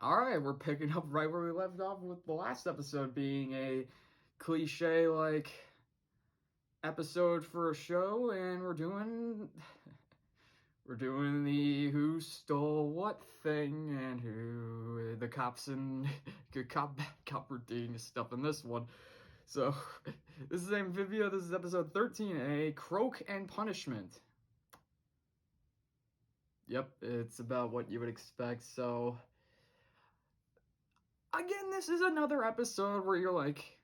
Alright, we're picking up right where we left off with the last episode being a cliche like episode for a show, and we're doing the who stole what thing and who the cops and good cop bad cop routine stuff in this one. So this is Amphibia, this is episode 13, a Croak and Punishment. Yep, it's about what you would expect. So again, this is another episode where you're like,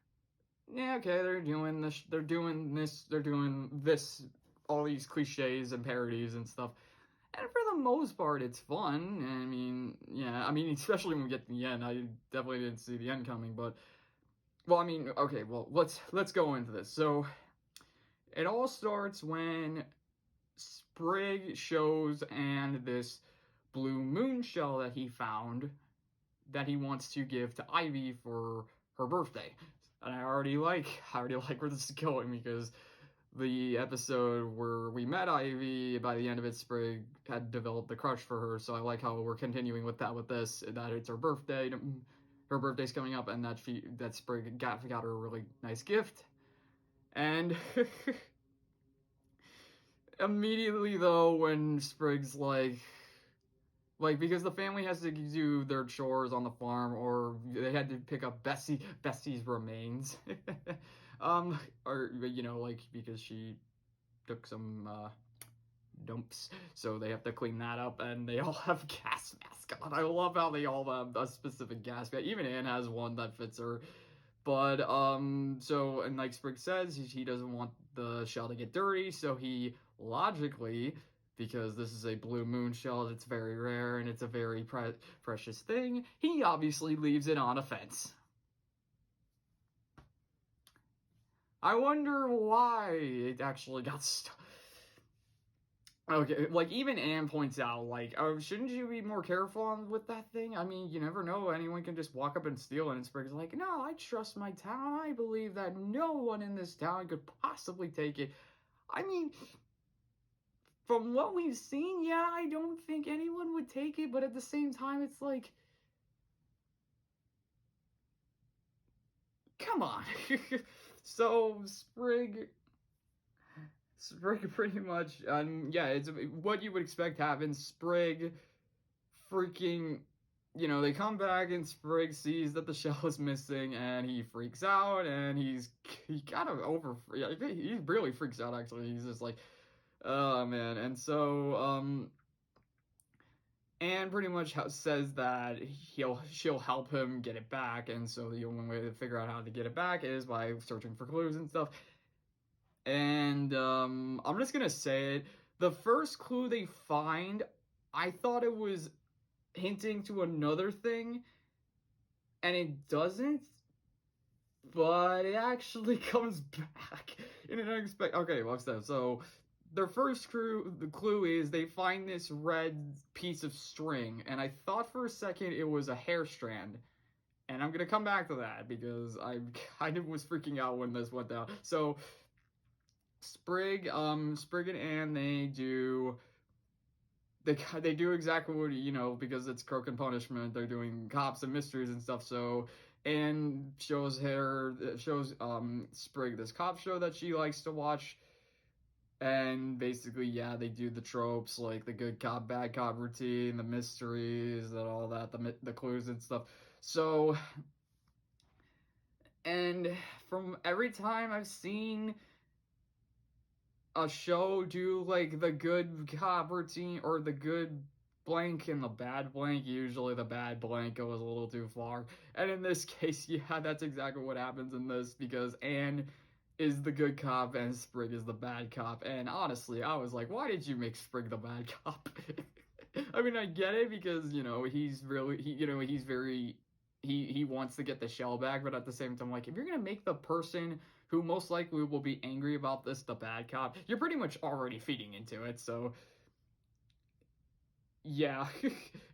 yeah, okay, they're doing this, all these cliches and parodies and stuff. And for the most part, it's fun. I mean, yeah, I mean, especially when we get to the end, I definitely didn't see the end coming, but, well, I mean, okay, well, let's go into this. So, it all starts when Sprig shows and this blue moon shell that he found that he wants to give to Ivy for her birthday. And I already like where this is going, because the episode where we met Ivy, by the end of it, Sprig had developed a crush for her. So I like how we're continuing with that with this. That it's her birthday, her birthday's coming up, and that Sprig got her a really nice gift. And immediately though, when Sprig's like, because the family has to do their chores on the farm, or they had to pick up Bessie's remains. Or, like, because she took some, dumps, so they have to clean that up, and they all have gas masks on. I love how they all have a specific gas mask. Even Anne has one that fits her. But, so, and like Sprig says, he doesn't want the shell to get dirty, so he logically, because this is a blue moon shell, it's very rare and it's a very precious thing, he obviously leaves it on a fence. I wonder why it actually got stuck. Okay, like, even Anne points out, like, oh, shouldn't you be more careful with that thing? I mean, you never know, anyone can just walk up and steal it, and Sprig's like, no, I trust my town, I believe that no one in this town could possibly take it. I mean, from what we've seen, yeah, I don't think anyone would take it, but at the same time, it's like, come on. So, Sprig pretty much, yeah, it's what you would expect happens. Sprig freaking, they come back and Sprig sees that the shell is missing and he freaks out, and he kind of he really freaks out, actually. He's just like, oh man. And so, Anne pretty much says that she'll help him get it back, and so the only way to figure out how to get it back is by searching for clues and stuff. And I'm just gonna say it. The first clue they find, I thought it was hinting to another thing, and it doesn't. But it actually comes back in an unexpected. Okay, watch that. So their first clue is they find this red piece of string, and I thought for a second it was a hair strand. And I'm gonna come back to that because I kind of was freaking out when this went down. So Sprig and Anne, they do exactly what, because it's Croak and Punishment, they're doing cops and mysteries and stuff. So Anne shows Sprig this cop show that she likes to watch, and basically, yeah, they do the tropes, like the good cop bad cop routine, the mysteries and all that, the clues and stuff. So, and from every time I've seen a show do like the good cop routine or the good blank and the bad blank, usually the bad blank goes a little too far. And in this case, yeah, that's exactly what happens in this, because Anne is the good cop and Sprig is the bad cop. And honestly, I was like, why did you make Sprig the bad cop? I mean, I get it, because he's really he's very he wants to get the shell back, but at the same time, like, if you're gonna make the person who most likely will be angry about this the bad cop, you're pretty much already feeding into it. So yeah,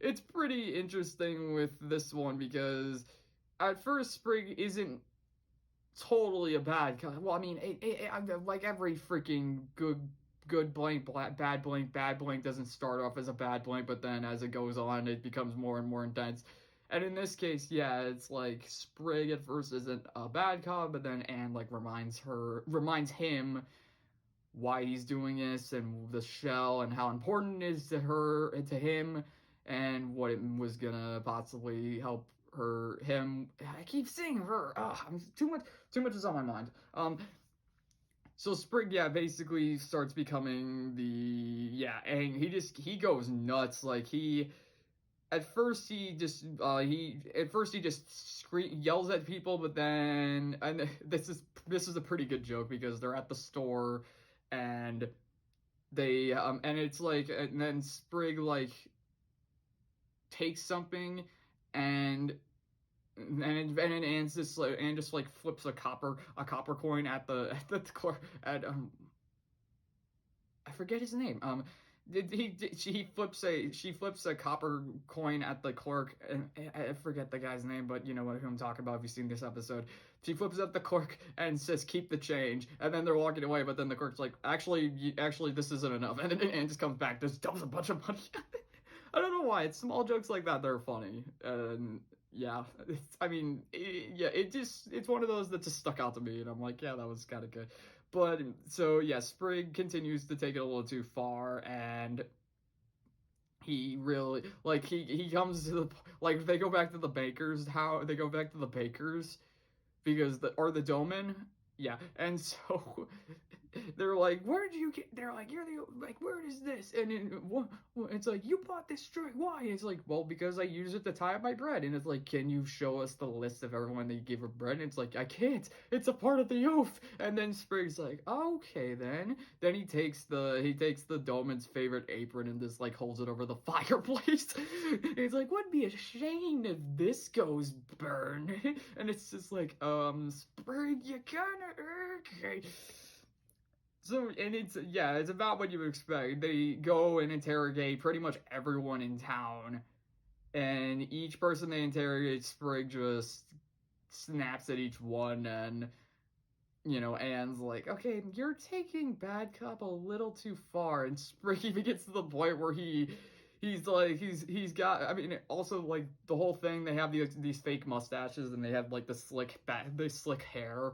it's pretty interesting with this one, because at first Sprig isn't totally a bad cop. Well, I mean, like every freaking good blank, bad blank doesn't start off as a bad blank, but then as it goes on, it becomes more and more intense. And in this case, yeah, it's like Sprig at first isn't a bad cop, but then Anne like reminds him why he's doing this and the shell and how important it is to him, and what it was gonna possibly help him. I keep saying her. I'm too much is on my mind. So Sprig, yeah, basically starts becoming and he goes nuts. Like at first he just yells at people, but then, and this is a pretty good joke because they're at the store, and and it's like, and then Sprig like takes something, and Anne just like flips a copper coin at at I forget his name. She flips a copper coin at the clerk, and I forget the guy's name, but you know who I'm talking about if you've seen this episode. She flips at the clerk and says, "Keep the change," and then they're walking away, but then the clerk's like, "Actually, this isn't enough," and then Anne just comes back, just dumps a bunch of money. I don't know why. It's small jokes like that that are funny, and yeah, it's one of those that just stuck out to me, and I'm like, yeah, that was kind of good. But so yeah, Sprig continues to take it a little too far, and he really he comes to they go back to the bakers. How they go back to the bakers because the Doman, yeah, and so they're like, where did you get? They're like, where is this? And it's like, you bought this string. Why? And it's like, well, because I use it to tie up my bread. And it's like, can you show us the list of everyone that you gave her bread? And it's like, I can't. It's a part of the oath. And then Sprig's like, okay, then. Then he takes the Doman's favorite apron and just like holds it over the fireplace. And he's like, wouldn't be a shame if this goes burn. And it's just like, Sprig, you kinda okay. So, and it's about what you would expect. They go and interrogate pretty much everyone in town, and each person they interrogate, Sprig just snaps at each one, and, Anne's like, okay, you're taking bad cop a little too far, and Sprig even gets to the point where he's got, also, like, the whole thing, they have these fake mustaches, and they have, like, the slick hair.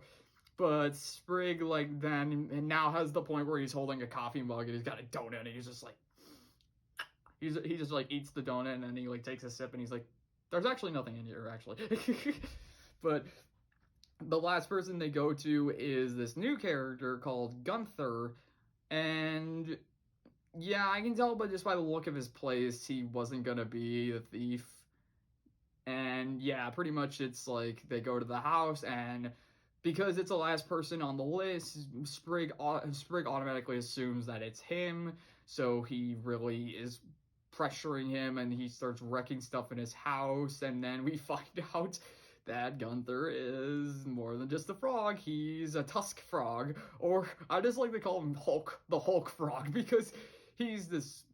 But Sprig, then now has the point where he's holding a coffee mug and he's got a donut and he's just like, he just like eats the donut and then he like takes a sip and he's like, there's actually nothing in here actually. But the last person they go to is this new character called Gunther, and yeah, I can tell but just by the look of his place he wasn't gonna be the thief. And yeah, pretty much it's like they go to the house, and because it's the last person on the list, Sprig automatically assumes that it's him, so he really is pressuring him, and he starts wrecking stuff in his house, and then we find out that Gunther is more than just a frog. He's a tusk frog, or I just like to call him the Hulk frog, because he's this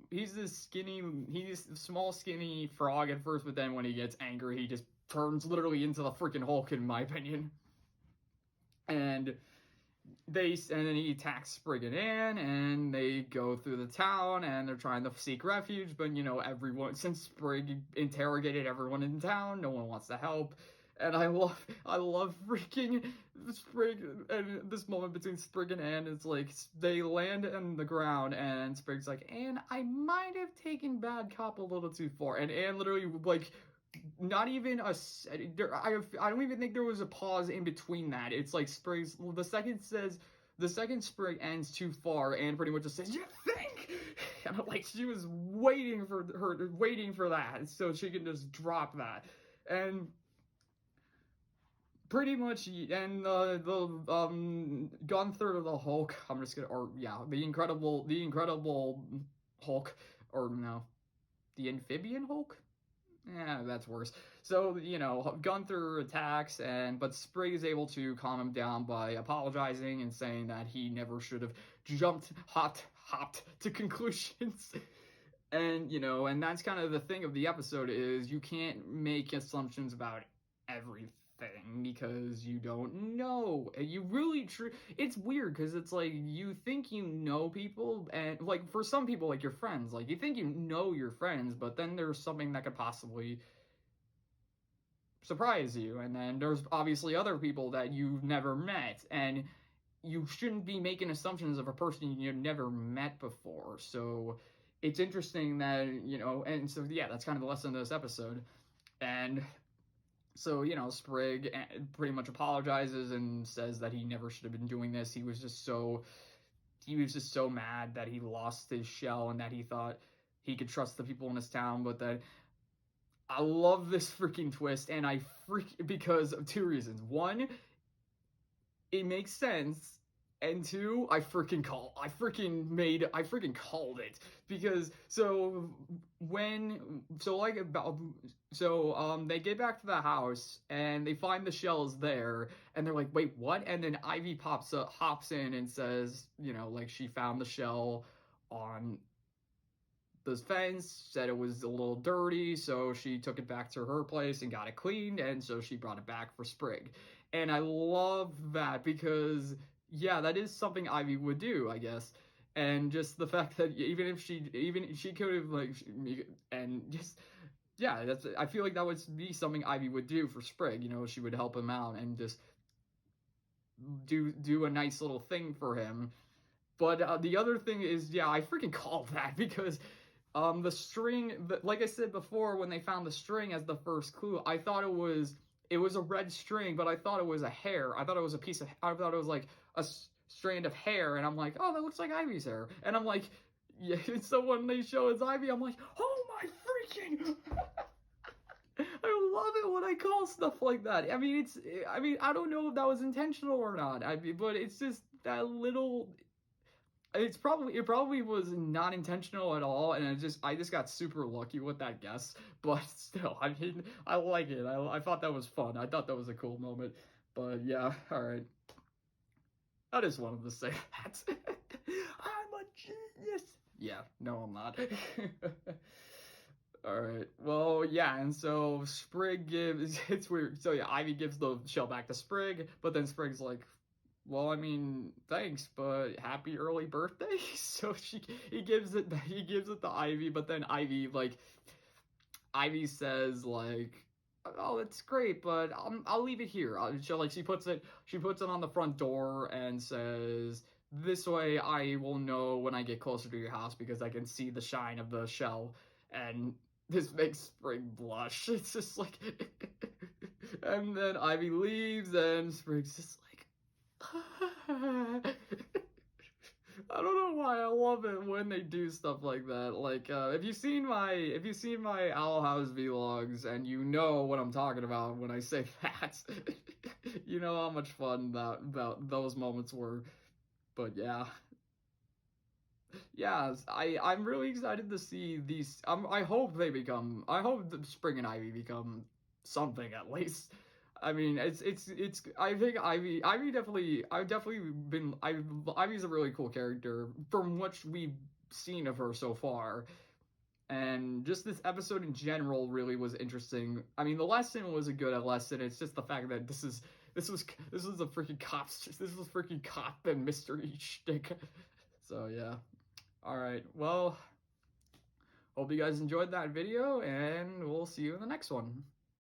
small skinny frog at first, but then when he gets angry, he just turns literally into the freaking Hulk, in my opinion. And then he attacks Sprig and Anne, and they go through the town, and they're trying to seek refuge, but since Sprig interrogated everyone in town, no one wants to help. And I love freaking Sprig, and this moment between Sprig and Anne, it's like, they land on the ground, and Sprig's like, Anne, I might have taken bad cop a little too far, and Anne literally, like, not even I don't even think there was a pause in between that. It's like the second Sprig ends too far, and pretty much just says, "You think?" And I'm like, she was waiting for that, so she can just drop that, and pretty much, and the Gunther the Hulk. I'm just gonna, the Incredible Hulk, or no, the Amphibian Hulk. Yeah, that's worse. So, Gunther attacks, but Sprig is able to calm him down by apologizing and saying that he never should have hopped to conclusions. And, and that's kind of the thing of the episode, is you can't make assumptions about everything because you don't know. You really it's weird because it's like you think you know people, and like for some people, like your friends, like you think you know your friends, but then there's something that could possibly surprise you. And then there's obviously other people that you've never met, and you shouldn't be making assumptions of a person you've never met before. So it's interesting that, and so yeah, that's kind of the lesson of this episode. And so, Sprig pretty much apologizes and says that he never should have been doing this. He was just so mad that he lost his shell and that he thought he could trust the people in his town. But that I love this freaking twist, and because of two reasons. One, it makes sense, and two, I freaking called it. Because they get back to the house and they find the shells there, and they're like, wait, what? And then Ivy hops in and says, like, she found the shell on the fence, said it was a little dirty, so she took it back to her place and got it cleaned, and so she brought it back for Sprig. And I love that because, yeah, that is something Ivy would do, I guess. And just the fact that even she could have, like, and just, yeah, I feel like that would be something Ivy would do for Sprig. She would help him out and just do a nice little thing for him. But the other thing is, yeah, I freaking called that because the string, like I said before, when they found the string as the first clue, I thought it was a red string, but I thought it was a hair. I thought it was like a strand of hair, and I'm like, oh, that looks like Ivy's hair. And I'm like, yeah, so when they show it's Ivy, I'm like, oh my freaking... I love it when I call stuff like that. I mean, I don't know if that was intentional or not. But it's just that little... It probably was not intentional at all, and I just got super lucky with that guess. But still, I mean, I like it. I thought that was fun. I thought that was a cool moment. But yeah, all right. I just wanted to say that. I'm a genius. Yeah, no, I'm not. All right. Well, yeah, and so Sprig it's weird. So yeah, Ivy gives the shell back to Sprig, but then Sprig's like, well, I mean, thanks, but happy early birthday. So he gives it to Ivy, but then Ivy says like, oh, it's great, but I'll leave it here. She puts it on the front door and says, this way I will know when I get closer to your house because I can see the shine of the shell. And this makes Sprig blush. It's just like, and then Ivy leaves and Sprig's just like, I don't know why I love it when they do stuff like that. Like, if you've seen my Owl House vlogs and you know what I'm talking about when I say that, you know how much fun about those moments were. But yeah, I'm really excited to see these. I hope Sprig and Ivy become something at least. I mean, I think Ivy's a really cool character from what we've seen of her so far. And just this episode in general really was interesting. I mean, the lesson was a good lesson. It's just the fact that this was a freaking cop and mystery shtick. So yeah. Alright, well, hope you guys enjoyed that video, and we'll see you in the next one.